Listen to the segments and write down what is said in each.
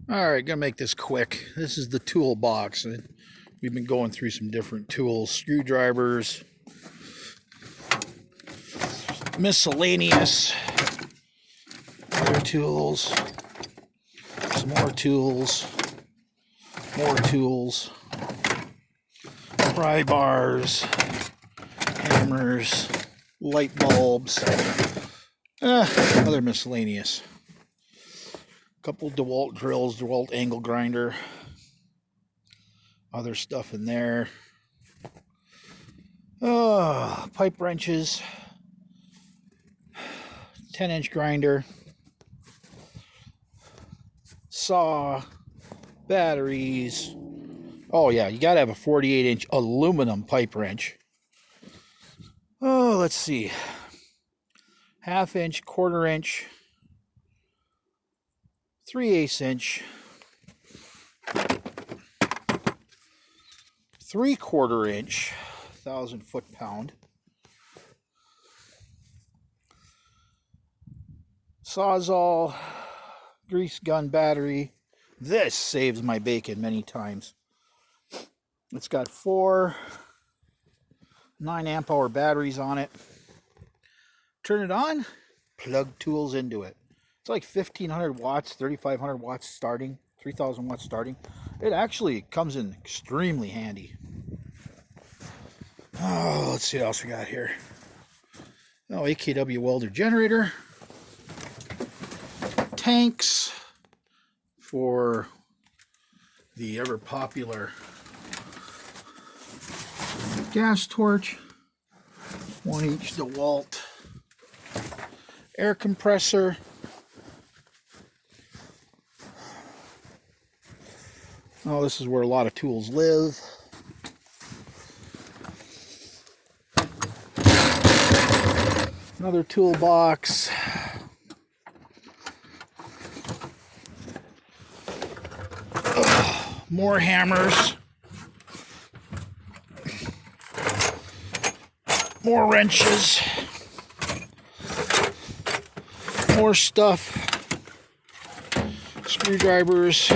All right, gonna make this quick. This is the toolbox. We've been going through some different tools, screwdrivers, miscellaneous, other tools, some more tools, pry bars, hammers, light bulbs, other miscellaneous. Couple DeWalt drills, DeWalt angle grinder, other stuff in there. Pipe wrenches, 10-inch grinder, saw, batteries. Oh yeah, you gotta have a 48-inch aluminum pipe wrench. Oh, let's see. 1/2 inch, 1/4 inch, 3/8 inch, 3/4 inch, 1,000 foot-pound. Sawzall, grease gun battery. This saves my bacon many times. It's got 4 9-amp-hour batteries on it. Turn it on, plug tools into it. It's like 1,500 watts, 3,500 watts starting, 3,000 watts starting. It actually comes in extremely handy. Oh, let's see what else we got here. Oh, AKW welder generator. Tanks for the ever popular gas torch. 1 each DeWalt. Air compressor. Oh, this is where a lot of tools live. Another toolbox. More hammers. More wrenches. More stuff. Screwdrivers,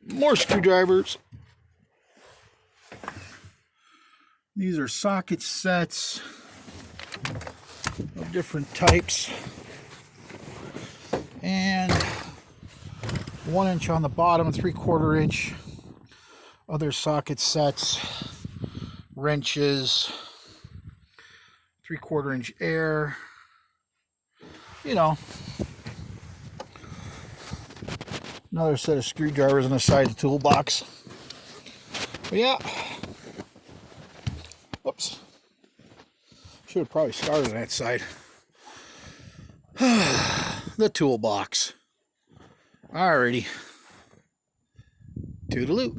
more screwdrivers. These are socket sets of different types. And 1 inch on the bottom, 3/4 inch. Other socket sets, wrenches, 3/4 inch air. You know, another set of screwdrivers on the side of the toolbox. But yeah. Whoops. Should have probably started on that side. The toolbox. Alrighty. Toodaloo.